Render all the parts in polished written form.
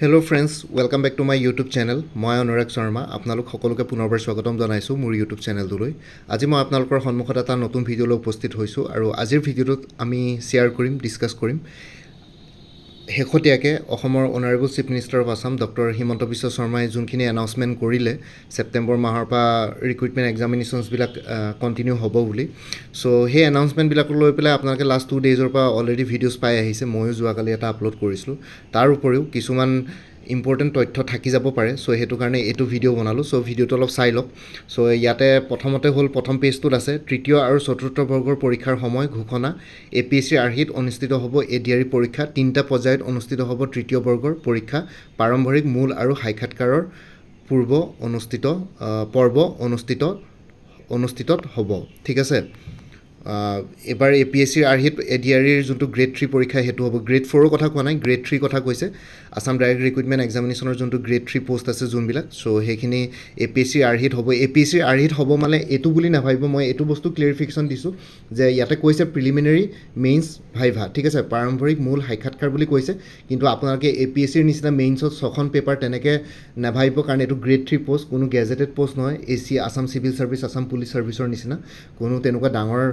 Hello' friends, welcome back to my YouTube channel. মই অনুৰাগ শৰ্মা। আপোনালোক সকলোকে পুনৰবাৰ স্বাগতম জনাইছোঁ মোৰ ইউটিউব চেনেলটোলৈ। আজি মই আপোনালোকৰ সন্মুখত এটা নতুন ভিডিঅ'লৈ উপস্থিত হৈছোঁ আৰু আজিৰ ভিডিঅ'টোত আমি শ্বেয়াৰ কৰিম, ডিছকাছ কৰিম শেহতীয়াকৈ অসমৰ honourable chief minister of Assam doctor Himanta Biswa শৰ্মাই যোনখিনি এনাউন্সমেণ্ট কৰিলে ছেপ্টেম্বৰ মাহৰ পৰা ৰিক্ৰুইটমেণ্ট এক্সামিনেশ্যনছবিলাক কণ্টিনিউ হ'ব বুলি। চ' সেই এনাউন্সমেণ্টবিলাকক লৈ পেলাই আপোনালোকে লাষ্ট 2 ডেইজৰ পৰা অলৰেডি ভিডিঅ'জ পাই আহিছে। ময়ো যোৱাকালি এটা আপলোড কৰিছিলোঁ। তাৰ উপৰিও কিছুমান ইম্পৰ্টেণ্ট তথ্য থাকি যাব পাৰে। চ' সেইটো কাৰণে এইটো ভিডিঅ' বনালোঁ। চ' ভিডিঅ'টো অলপ চাই লওক। চ' ইয়াতে প্ৰথমতে হ'ল, প্ৰথম পেজটোত আছে তৃতীয় আৰু চতুৰ্থ বৰ্গৰ পৰীক্ষাৰ সময় ঘোষণা। APSC আৰ্হিত অনুষ্ঠিত হ'ব ADRE পৰীক্ষা। 3টা পৰ্যায়ত অনুষ্ঠিত হ'ব তৃতীয় বৰ্গৰ পৰীক্ষা। প্ৰাৰম্ভিক, মূল আৰু সাক্ষাৎকাৰৰ পৰ্ব অনুষ্ঠিত হ'ব। ঠিক আছে। এবাৰ APSC আৰ্হিত ADREৰ যোনটো গ্ৰেড 3 পৰীক্ষা সেইটো হ'ব। গ্ৰেড 4ৰ কথা কোৱা নাই, গ্ৰেড 3 কথা কৈছে। আছাম ডাইৰেক্ট ৰিক্ৰুইটমেণ্ট এক্সামিনেশ্যনৰ যোনটো গ্ৰেড 3 পষ্ট আছে যোনবিলাক, চ' সেইখিনি APSC আৰ্হিত হ'ব। APSC আৰ্হিত হ'ব মানে এইটো বুলি নাভাবিব। মই এইটো বস্তু ক্লিয়াৰিফিকেশ্যন দিছোঁ যে ইয়াতে কৈছে প্ৰিলিমিনেৰী, মেইনছ, ভাইভা। ঠিক আছে, প্ৰাৰম্ভিক, মূল, সাক্ষাৎকাৰ বুলি কৈছে। কিন্তু আপোনালোকে APSCৰ নিচিনা মেইনছত 6খন পেপাৰ তেনেকৈ নাভাবিব, কাৰণ এইটো গ্ৰেড 3 পষ্ট, কোনো গেজেটেড পষ্ট নহয়। Assam civil service, Assam police ছাৰ্ভিচৰ নিচিনা কোনো তেনেকুৱা ডাঙৰ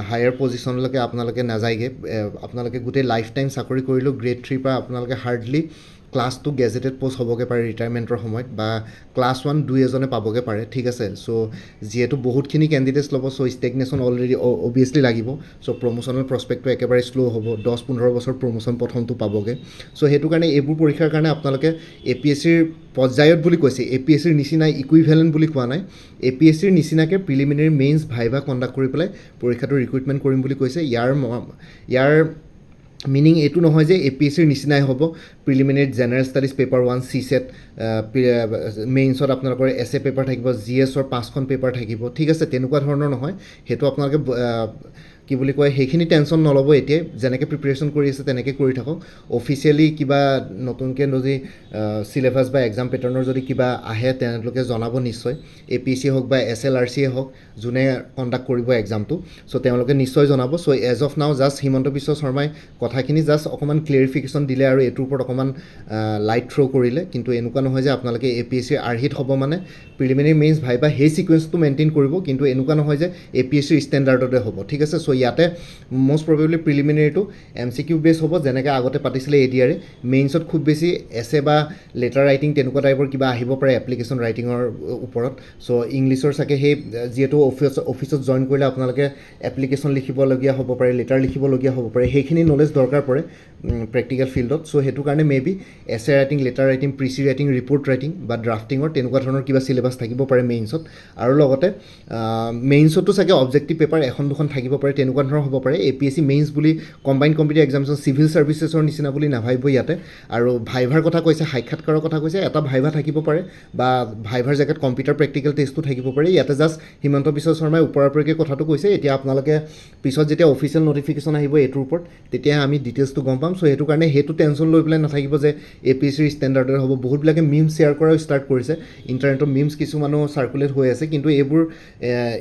হায়াৰ পজিশ্যনলৈকে আপোনালোকে নাযায়গৈ। আপোনালোকে গোটেই লাইফ টাইম চাকৰি কৰিলেও গ্ৰেড 3 পৰা আপোনালোকে হাৰ্ডলি ক্লাছ 2 গেজেটেড পষ্ট হ'বগৈ পাৰে ৰিটায়াৰমেণ্টৰ সময়ত, বা ক্লাছ 1 দুই এজনে পাবগৈ পাৰে। ঠিক আছে। চ' যিহেতু বহুতখিনি কেণ্ডিডেটছ ল'ব, চ' ষ্টেগনেশ্যন অলৰেডি অভিয়াছলি লাগিব। চ' প্ৰমোশ্যনেল প্ৰস্পেক্টটো একেবাৰে শ্ল' হ'ব। 10-15 বছৰ প্ৰমোশ্যন প্ৰথমটো পাবগৈ। চ' সেইটো কাৰণে এইবোৰ পৰীক্ষাৰ কাৰণে আপোনালোকে APSCৰ পৰ্যায়ত বুলি কৈছে, APSCৰ নিচিনা ইকুইভেলেণ্ট বুলি কোৱা নাই। APSCৰ নিচিনাকৈ প্ৰিলিমিনেৰী, মেইনছ, ভাইভা কণ্ডাক্ট কৰি পেলাই পৰীক্ষাটো ৰিক্ৰুইটমেণ্ট কৰিম বুলি কৈছে। ইয়াৰ মিনিং এইটো নহয় যে APSCৰ নিচিনাই হ'ব। প্ৰিলিমিনেৰীত জেনেৰেল ষ্টাডিজ পেপাৰ 1 CSET, মেইনছত আপোনালোকৰ essay পেপাৰ থাকিব, GSৰ 5খন পেপাৰ থাকিব। ঠিক আছে, তেনেকুৱা ধৰণৰ নহয়। সেইটো আপোনালোকে কি বুলি কয়, সেইখিনি টেনশ্যন নল'ব। এতিয়াই যেনেকৈ প্ৰিপেৰেশ্যন কৰি আছে তেনেকৈ কৰি থাকক। অফিচিয়েলি কিবা নতুনকৈ যদি চিলেবাছ বা এক্সাম পেটাৰ্ণৰ যদি কিবা আহে তেওঁলোকে জনাব নিশ্চয়। APSC হওক বা SLRCয়ে হওক, যোনে কণ্ডাক্ট কৰিব এক্সামটো, চ' তেওঁলোকে নিশ্চয় জনাব। চ' এজ অফ নাও জাষ্ট হিমন্ত বিশ্ব শৰ্মাই কথাখিনি জাষ্ট অকণমান ক্লিয়াৰিফিকেশ্যন দিলে আৰু এইটোৰ ওপৰত অকণমান লাইট থ্ৰ' কৰিলে। কিন্তু এনেকুৱা নহয় যে আপোনালোকে APSC আৰ্হিত হ'ব মানে প্ৰিলিমিনেৰী, মেইনছ, ভাইভা সেই ছিকুৱেঞ্চটো মেইনটেইন কৰিব। কিন্তু এনেকুৱা নহয় যে APSCৰ ষ্টেণ্ডাৰ্ডতে হ'ব। ঠিক আছে। চ' ইয়াতে মষ্ট প্ৰবেবলি প্ৰিলিমিনেৰীটো MCQ বেছ হ'ব, যেনেকৈ আগতে পাতিছিলে ADRE। মেইনছত খুব বেছি essay বা লেটাৰ ৰাইটিং তেনেকুৱা টাইপৰ কিবা আহিব পাৰে এপ্লিকেশ্যন ৰাইটিঙৰ ওপৰত। চ' ইংলিছৰ চাগে সেই যিহেতু অফিচত জইন কৰিলে আপোনালোকে এপ্লিকেশ্যন লিখিবলগীয়া হ'ব পাৰে, লেটাৰ লিখিবলগীয়া হ'ব পাৰে, সেইখিনি নলেজ দৰকাৰ পৰে প্ৰেক্টিকেল ফিল্ডত। চ' সেইটো কাৰণে maybe essay writing, letter writing, precis writing, report writing বা ড্ৰাফটিঙৰ তেনেকুৱা ধৰণৰ কিবা চিলেবাছ থাকিব পাৰে মেইনছত। আৰু লগতে মেইনছতো চাগে অবজেক্টিভ পেপাৰ 1-2খন থাকিব পাৰে, তেনেকুৱা ধৰণৰ হ'ব পাৰে। APSC মেইনছ বুলি কম্বাইণ্ড কম্পিটিটিভ এক্সামিনেশ্যন, চিভিল ছাৰ্ভিচেছৰ নিচিনা বুলি নাভাবিব ইয়াতে। আৰু ভাইভাৰ কথা কৈছে, সাক্ষাৎকাৰৰ কথা কৈছে, এটা ভাইভা থাকিব পাৰে বা ভাইভাৰ জেগাত কম্পিউটাৰ প্ৰেক্টিকেল টেষ্টো থাকিব পাৰে। ইয়াতে জাষ্ট হিমন্ত বিশ্ব শৰ্মাই ওপৰা-ওপৰিকৈ কথাটো কৈছে। এতিয়া আপোনালোকে পিছত যেতিয়া অফিচিয়েল নটিফিকেশ্যন আহিব এইটোৰ ওপৰত, তেতিয়াহে আমি ডিটেইলছটো গম পাম। চ' সেইটো কাৰণে সেইটো টেনশ্যন লৈ পেলাই নাথাকিব যে APSCৰ ষ্টেণ্ডাৰ্ডৰ হ'ব। বহুতবিলাকে মিমছ শ্বেয়াৰ কৰাও ষ্টাৰ্ট কৰিছে। ইণ্টাৰনেটত মিমছ কিছুমানো চাৰ্কুলেট হৈ আছে। কিন্তু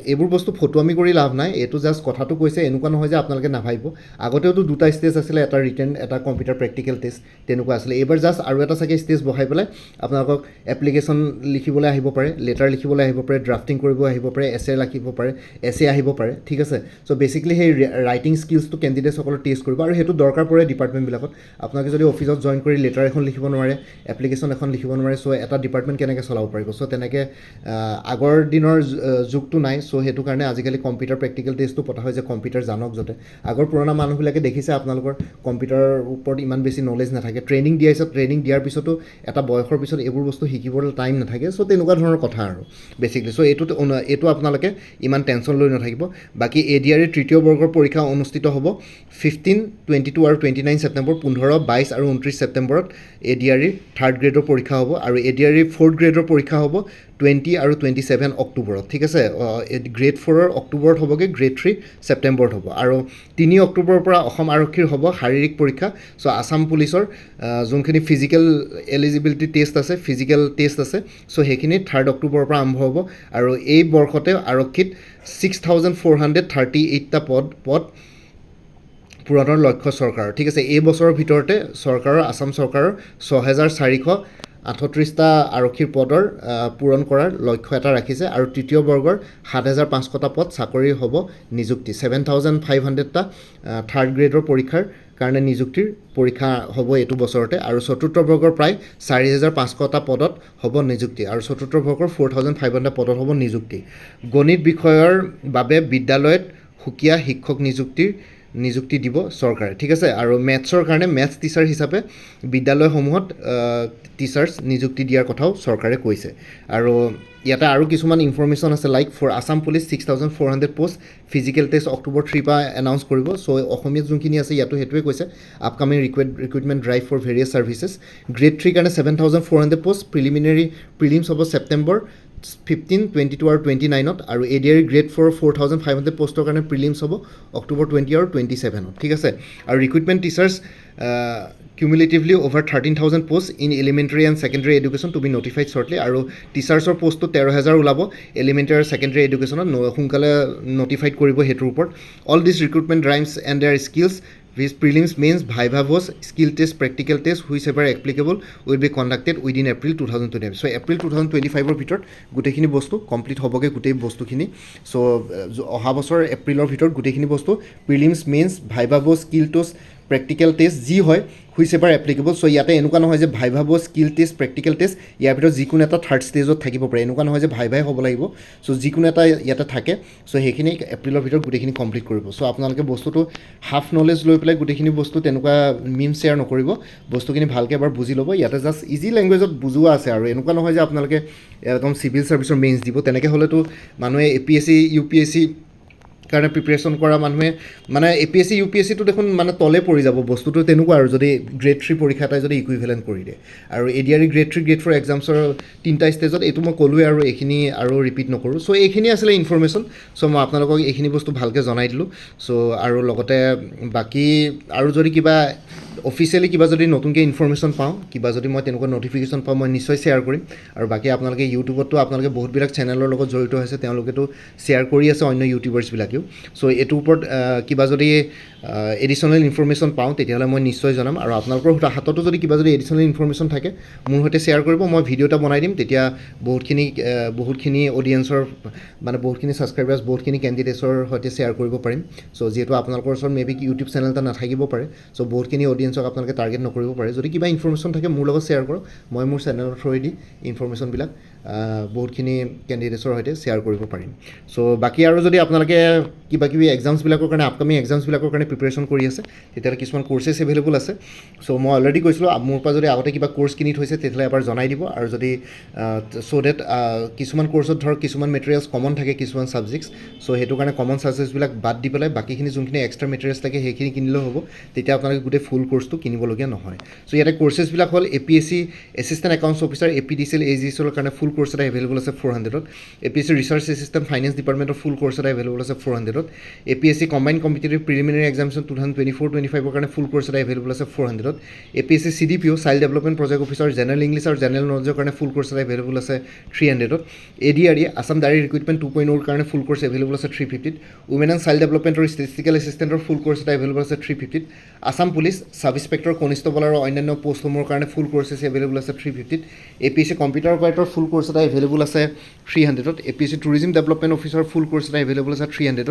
এইবোৰ বস্তু ফটোৱামি কৰি লাভ নাই। এইটো জাষ্ট কথাটো কৈছে, এনেকুৱা নহয় যে আপোনালোকে নাভাবিব। আগতেওতো 2টা ষ্টেজ আছিলে, এটা ৰিটেন, এটা কম্পিউটাৰ প্ৰেক্টিকেল টেষ্ট, তেনেকুৱা আছিলে। এইবাৰ জাষ্ট আৰু এটা চাগে ষ্টেজ বহাই পেলাই আপোনালোকক এপ্লিকেশ্যন লিখিবলৈ আহিব পাৰে, লেটাৰ লিখিবলৈ আহিব পাৰে, ড্ৰাফটিং কৰিব আহিব পাৰে, essay লিখিব পাৰে, essay আহিব পাৰে। ঠিক আছে। চ' বেচিকেলি সেই ৰাইটিং স্কিলছটো কেণ্ডিডেটসকলৰ টেষ্ট কৰিব, আৰু সেইটো দৰকাৰ পৰে ডিপাৰ্টমেণ্টবিলাকত। আপোনালোকে যদি অফিচত জইন কৰি লেটাৰ এখন লিখিব নোৱাৰে, এপ্লিকেশ্যন এখন লিখিব নোৱাৰে, চ' এটা ডিপাৰ্টমেণ্ট কেনেকৈ চলাব পাৰিব। চ' তেনেকৈ আগৰ দিনৰ যুগটো নাই। চ' সেইটো কাৰণে আজিকালি কম্পিউটাৰ প্ৰেক্টিকেল টেষ্টটো পতা হয় যে কম্পিউটাৰ জানক যাতে। আগৰ পুৰণা মানুহবিলাকে দেখিছে আপোনালোকৰ কম্পিউটাৰৰ ওপৰত ইমান বেছি নলেজ নাথাকে। ট্ৰেইনিং দিয়াৰ পিছতো এটা বয়সৰ পিছত এইবোৰ বস্তু শিকিবলৈ টাইম নাথাকে। চ' তেনেকুৱা ধৰণৰ কথা আৰু বেচিকলি। চ' এইটো আপোনালোকে ইমান টেনশ্যন লৈ নাথাকিব। বাকী ADRE তৃতীয় বৰ্গৰ পৰীক্ষা অনুষ্ঠিত হ'ব 15, 22 আৰু 29 ছেপ্টেম্বৰ, 15, 22 আৰু 29 ছেপ্টেম্বৰত ADRE 3rd গ্ৰেডৰ পৰীক্ষা হ'ব। আৰু ADRE 4th গ্ৰেডৰ পৰীক্ষা হ'ব 20 আৰু 27 অক্টোবৰত। ঠিক আছে। গ্ৰেড 4ৰ অক্টোবৰত হ'বগৈ, গ্ৰেড 3 ছেপ্টেম্বৰত হ'ব। আৰু 3 অক্টোবৰৰ পৰা অসম আৰক্ষীৰ হ'ব শাৰীৰিক পৰীক্ষা। চ' আছাম পুলিচৰ যোনখিনি ফিজিকেল এলিজিবিলিটি টেষ্ট আছে, ফিজিকেল টেষ্ট আছে, চ' সেইখিনি 3rd অক্টোবৰৰ পৰা আৰম্ভ হ'ব। আৰু এই বৰ্ষতে আৰক্ষীত 6438টা পদ পূৰণৰ লক্ষ্য চৰকাৰৰ ঠিক আছে এই বছৰৰ ভিতৰতে চৰকাৰৰ আসাম চৰকাৰৰ 6438টা আৰক্ষীৰ পদৰ পূৰণ কৰাৰ লক্ষ্য এটা ৰাখিছে আৰু তৃতীয় বৰ্গৰ 7500টা পদ চাকৰি হ'ব নিযুক্তি 7500টা থাৰ্ড গ্ৰেডৰ পৰীক্ষাৰ কাৰণে নিযুক্তিৰ পৰীক্ষা হ'ব এইটো বছৰতে আৰু চতুৰ্থ বৰ্গৰ প্ৰায় 4500টা পদত হ'ব নিযুক্তি আৰু চতুৰ্থ বৰ্গৰ 4500টা পদত হ'ব নিযুক্তি গণিত বিষয়ৰ বাবে বিদ্যালয়ত সুকীয়া শিক্ষক নিযুক্তি দিব চৰকাৰে ঠিক আছে আৰু মেথছৰ কাৰণে মেথছ টিচাৰ হিচাপে বিদ্যালয়সমূহত টিচাৰ্ছ নিযুক্তি দিয়াৰ কথাও চৰকাৰে কৈছে আৰু ইয়াতে আৰু কিছুমান ইনফৰমেশ্যন আছে like for Assam police 6400 post physical test October 3 পৰা এনাউন্স কৰিব চ' অসমীয়াত যোনখিনি আছে ইয়াতো সেইটোৱে কৈছে upcoming recruitment drive for various services grade 3 কাৰণে 7400 পোষ্ট প্ৰিলিমছ হ'ব ছেপ্টেম্বৰ 15, 22 আৰু 29ত আৰু ADR গ্ৰেড 4 4500 পোষ্টৰ কাৰণে প্ৰিলিমছ হ'ব অক্টোবৰ 20 আৰু 27ত ঠিক আছে আৰু recruitment teachers cumulatively over 13,000 posts in elementary and secondary education to be notified shortly আৰু টিচাৰ্ছৰ পোষ্টটো 13,000 ওলাব এলিমেণ্টাৰী আৰু ছেকেণ্ডেৰী এডুকেশ্যনত সোনকালে নটিফাইড কৰিব সেইটোৰ ওপৰত all this recruitment drives and there skills which prelims means viva was skill test practical test whichever applicable will be conducted within April 2025 so April 2025 ৰ ভিতৰত গুটেখিনি বস্তু কমপ্লিট হ'বগে গুটেই বস্তুখিনি সো অহা বছৰ এপ্ৰিলৰ ভিতৰত গুটেখিনি বস্তু prelims mains viva was skill test practical test যি হয় whichever applicable so ইয়াতে এনেকুৱা নহয় যে viva was skill test practical test ইয়াৰ ভিতৰত যিকোনো এটা থাৰ্ড ষ্টেজত থাকিব পাৰে এনেকুৱা নহয় যে ভাইভাই হ'ব লাগিব সো যিকোনো এটা ইয়াতে থাকে সো সেইখিনি এপ্ৰিলৰ ভিতৰত গুটেখিনি কমপ্লিট কৰিব সো আপোনালোকে বস্তুটো হাফ নলেজ লৈ পেলাই গুটেখিনি বস্তু তেনেকুৱা মিম শ্বেয়াৰ নকৰিব বস্তুখিনি ভালকৈ এবাৰ বুজি ল'ব ইয়াতে জাষ্ট ইজি লেংগুৱেজত বুজোৱা আছে আৰু এনেকুৱা নহয় যে আপোনালোকে একদম চিভিল ছাৰ্ভিচৰ মেইনছ দিব তেনেকৈ হ'লেতো মানুহে APSC UPSC কাৰণে প্ৰিপেৰেশ্যন কৰা মানুহে মানে APSC UPSCটো দেখোন মানে তলে পৰি যাব বস্তুটো তেনেকুৱা আৰু যদি গ্ৰেড 3 পৰীক্ষা এটাই যদি ইকুইভেলেণ্ট কৰি দিয়ে আৰু ADR গ্ৰেড 3 গ্ৰেড 4 এক্সামছৰ 3টা ষ্টেজত এইটো মই ক'লোৱে আৰু এইখিনি আৰু ৰিপিট নকৰোঁ চ' এইখিনি আছিলে ইনফৰমেশ্যন চ' মই আপোনালোকক এইখিনি বস্তু ভালকৈ জনাই দিলোঁ চ' আৰু লগতে বাকী আৰু যদি কিবা অফিচিয়েলি কিবা যদি নতুনকৈ ইনফৰমেশ্যন পাওঁ কিবা যদি মই তেনেকুৱা নটিফিকেশ্যন পাওঁ মই নিশ্চয় শ্বেয়াৰ কৰিম আৰু বাকী আপোনালোকে ইউটিউবতো আপোনালোকে বহুতবিলাক চেনেলৰ লগত জড়িত হৈছে তেওঁলোকেতো শ্বেয়াৰ কৰি আছে অন্য ইউটিউবাৰ্ছবিলাকেও চ' এইটোৰ ওপৰত কিবা যদি এডিশ্যনেল ইনফৰমেশ্যন পাওঁ তেতিয়াহ'লে মই নিশ্চয় জনাম আৰু আপোনালোকৰ হাততো যদি কিবা যদি এডিশ্যনেল ইনফৰমেশ্যন থাকে মোৰ সৈতে শ্বেয়াৰ কৰিব মই ভিডিঅ' এটা বনাই দিম তেতিয়া বহুতখিনি অডিয়েঞ্চৰ মানে বহুতখিনি ছাবস্ক্ৰাইবাৰ্ছ বহুতখিনি কেণ্ডিডেটছৰ সৈতে শ্বেয়াৰ কৰিব পাৰিম চ' যিহেতু আপোনালোকৰ ওচৰত মেবি ইউটিউব চেনেল এটা নাথাকিব পাৰে চ' বহুতখিনি অডিয়েঞ্চক আপোনালোকে টাৰ্গেট নকৰিব পাৰে যদি কিবা ইনফৰমেশ্যন থাকে মোৰ লগত শ্বেয়াৰ কৰক মই মোৰ চেনেলৰ থ্ৰুৱেদি ইনফৰমেশ্যনবিলাক বহুতখিনি কেণ্ডিডেটছৰ সৈতে শ্বেয়াৰ কৰিব পাৰিম চ' বাকী আৰু যদি আপোনালোকে কিবা কিবি এক্সামছবিলাকৰ কাৰণে আপকামিং এক্সামছবিলাকৰ কাৰণে প্ৰিপেৰেশ্যন কৰি আছে তেতিয়াহ'লে কিছুমান কোৰ্চেছ এভেইলেবল আছে চ' মই অলৰেডি কৈছিলোঁ মোৰ পৰা যদি আগতে কিবা কোৰ্চ কিনি থৈছে তেতিয়াহ'লে এবাৰ জনাই দিব আৰু যদি চ' ডেট কিছুমান কোৰ্চত ধৰক কিছুমান মেটেৰিয়েলছ কমন থাকে কিছুমান ছাবজেক্টছ চ' সেইটো কাৰণে কমন ছাবজেক্টছবিলাক বাদ দি পেলাই বাকীখিনি যোনখিনি এক্সট্ৰা মেটেৰিয়েলছ থাকে সেইখিনি কিনিলেও হ'ব তেতিয়া আপোনালোকে গোটেই ফুল কোৰ্চটো কিনিবলগীয়া নহয় চ' ইয়াতে কোৰ্চেছবিলাক হ'ল APSC assistant accounts officer APDCL AGSৰ কাৰণে ফুল কোৰ্চ এটা এভেইলেবল আছে 400ত APSC ৰিচাৰ্চ এছিষ্টেণ্ট ফাইনেন্স ডিপাৰ্টমেণ্টৰ ফুল কোৰ্চ এটা এভেইলেবল আছে 400ত APSC combined competitive preliminary examination 2024-25ৰ কাৰণে ফুল কোৰ্চ এটা এভেইলেবল আছে 400ত APSC CDPO child development project officer general English আৰু জেনেৰেল নলেজৰ কাৰণে ফুল কোৰ্চ এটা এভেইলেবল আছে 300ত ADRE আসাম ডায়েৰী ৰিক্ৰুইটমেণ্ট 2.0ৰ কাৰণে ফুল কোৰ্চ এভেইলেবল আছে 350ত উমেন এণ্ড চাইল্ড ডেভেলপমেণ্টৰ ষ্টেটিষ্টিকেল এছিষ্টেণ্টৰ ফুল কোৰ্চ এটা এভেইলেবল আছে 350ত Assam police sub inspector constable আৰু অন্যান্য পোষ্টসমূহৰ কাৰণে ফুল কোৰ্চেছ এভেইলেবল আছে 350ত APSC computer operator full course এটা এভেইলেবল আছে 300ত APSC tourism development officer full course এটা এভেইলেবল আছে 300ত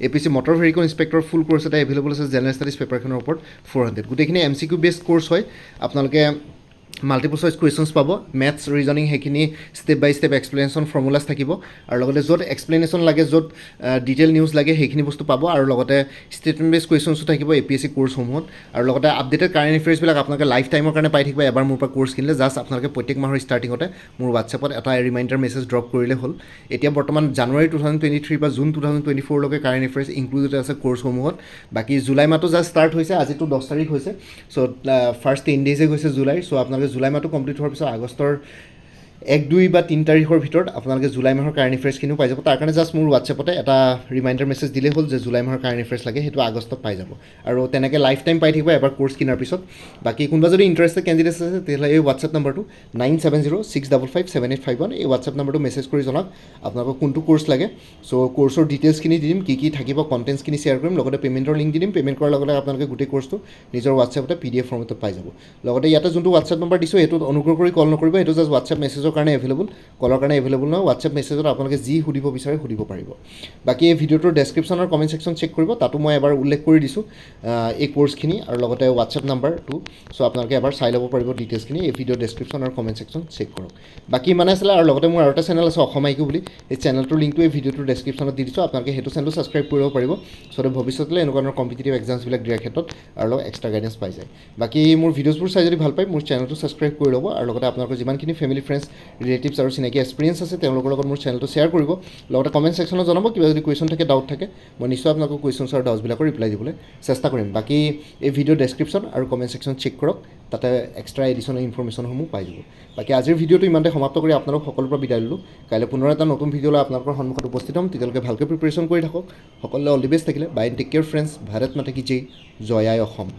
APSC motor vehicle inspector full course এটা এভেইলেবল আছে জেনেৰেল ষ্টাডিজ পেপাৰখনৰ ওপৰত 400 গোটেইখিনি MCQ বেছড কোৰ্চ হয় আপোনালোকে মাল্টিপল চইচ কুৱেশ্যনছ পাব মেথছ ৰিজনিং সেইখিনি ষ্টেপ বাই ষ্টেপ এক্সপ্লেনেশ্যন ফৰ্মুলাছ থাকিব আৰু লগতে য'ত এক্সপ্লেনেশ্যন লাগে য'ত ডিটেইল নিউজ লাগে সেইখিনি বস্তু পাব আৰু লগতে ষ্টেটমেণ্ট বেছ কুৱেশ্যনছো থাকিব APSC কোৰ্চসমূহত আৰু লগতে আপডেটেড কাৰেণ্ট এফেয়াৰ্ছবিলাক আপোনালোকে লাইফ টাইমৰ কাৰণে পাই থাকিব এবাৰ মোৰ পৰা কোৰ্চ কিনিলে জাষ্ট আপোনালোকে প্ৰত্যেক মাহৰ ষ্টাৰ্টিঙতে মোৰ হোৱাটছএপত এটা ৰিমাইণ্ডাৰ মেছেজ ড্ৰপ কৰিলে হ'ল এতিয়া বৰ্তমান জানুৱাৰী 2023 বা জুন 2024লৈকে কাৰেণ্ট এফেয়াৰ্ছ ইনক্লুডেড আছে কোৰ্চসমূহত বাকী জুলাই মাহটো জাষ্ট ষ্টাৰ্ট হৈছে আজিতো 10 তাৰিখ হৈছে চ' ফাৰ্ষ্ট 10 ডেইজে গৈছে জুলাইৰ চ' আপোনালোকে জুলাই মাহটো কমপ্লিট হোৱাৰ পিছত আগষ্টৰ 1, 2 বা 3 তাৰিখৰ ভিতৰত আপোনালোকে জুলাই মাহৰ কাৰেণ্ট এফেয়াৰ্ছখিনিও পাই যাব তাৰ কাৰণে জাষ্ট মোৰ হোৱাটছএপতে এটা ৰিমাইণ্ডাৰ মেছেজ দিলেই হ'ল যে জুলাই মাহৰ কাৰেণ্ট এফেয়াৰ্ছ লাগে সেইটো আগষ্টত পাই যাব আৰু তেনেকৈ লাইফ টাইম পাই থাকিব এবাৰ কোৰ্ছ কিনাৰ পিছত বাকী কোনোবা যদি ইণ্টাৰেষ্টেড কেণ্ডিডেটছ আছে তেতিয়াহ'লে এই হোৱাটছএপ নাম্বাৰটো 9706557851 এই হোৱাটছএপ নাম্বাৰটো মেছেজ কৰি জনাওক আপোনালোকক কোনটো কোৰ্ছ লাগে চ' কোৰ্ছৰ ডিটেইলছখিনি দি দিম কি থাকিব কণ্টেণ্টছখিনি শ্বেয়াৰ কৰিম লগতে পে'মেণ্টৰ লিংক দি দিম পে'মেণ্ট কৰাৰ লগে লগে আপোনালোকে গোটেই কোৰ্ছটো নিজৰ হোৱাটছএপতে PDF ফৰ্মেটত পাই যাব লগতে ইয়াতে যোনটো হোৱাটছএপ নাম্বাৰ দিছোঁ সেইটোত অনুগ্ৰহ কৰি কল নকৰিব সেইটো জাষ্ট হোৱাটছএপ মেছেজৰ কাৰণে এভেইলেবল কলৰ কাৰণে এভেইলেবল নহয় হোৱাটছএপ মেছেজত আপোনালোকে যি সুধিব বিচাৰে সুধিব পাৰিব বাকী এই ভিডিঅ'টোৰ ডেছক্ৰিপশ্যন আৰু কমেণ্ট ছেকশ্যন চেক কৰিব তাতো মই এবাৰ উল্লেখ কৰি দিছোঁ এই কোৰ্ছখিনি আৰু লগতে হোৱাটছএপ নাম্বাৰটো চ' আপোনালোকে এবাৰ চাই ল'ব পাৰিব ডিটেইলছখিনি এই ভিডিঅ'ৰ ডেছক্ৰিপশ্যন আৰু কমেণ্ট ছেকশ্যন চেক কৰক বাকী মানে আছিলে আৰু লগতে মোৰ আৰু এটা চেনেল আছে অসম আইকিউ বুলি এই চেনেলটোৰ লিংকটো এই ভিডিঅ'টোৰ ডেছক্ৰিপশ্যনত দি দিছোঁ আপোনালোকে সেইটো চেনেলটো ছাবস্ক্ৰাইব কৰিব পাৰিব চ' ভৱিষ্যতলৈ এনেকুৱা ধৰণৰ কম্পিটিটিভ এক্সামছবিলাক দিয়াৰ ক্ষেত্ৰত আৰু অলপ এক্সট্ৰা গাইডেঞ্চ পাই যায় বাকী মোৰ ভিডিঅ'ছবোৰ চাই যদি ভাল পায় মোৰ চেনেলটো ছাবস্ক্ৰাইব কৰি ল'ব আৰু লগতে আপোনালোকৰ যিমানখিনি ফেমিলি ফ্ৰেণ্ডছ ৰিলেটিভছ আৰু চিনাকি এক্সপিৰিয়েঞ্চ আছে তেওঁলোকৰ লগত মোৰ চেনেলটো শ্বেয়াৰ কৰিব লগতে কমেণ্ট ছেকশ্যনত জনাব কিবা যদি কুৱেশ্যন থাকে ডাউট থাকে মই নিশ্চয় আপোনালোকৰ কুৱেশ্যনছ আৰু ডাউটছবিলাকৰ ৰিপ্লাই দিবলৈ চেষ্টা কৰিম বাকী এই ভিডিঅ' ডেছক্ৰিপশ্যন আৰু কমেণ্ট ছেকশ্যন চেক কৰক তাতে এক্সট্ৰা এডিশ্যনেল ইনফৰমেশ্যনসমূহ পাই যাব বাকী আজিৰ ভিডিঅ'টো ইমানতে সমাপ্ত কৰি আপোনালোক সকলোৰে পৰা বিদায় ল'লোঁ কাইলৈ পুনৰ এটা নতুন ভিডিঅ'লৈ আপোনালোকৰ সন্মুখত উপস্থিত হ'ম তেতিয়ালৈকে ভালকৈ প্ৰিপেৰেশ্যন কৰি থাকক সকলোৱে অল দি বেষ্ট থাকিলে bye and take care friends Bharat Mata কি জয় জয় আই অসম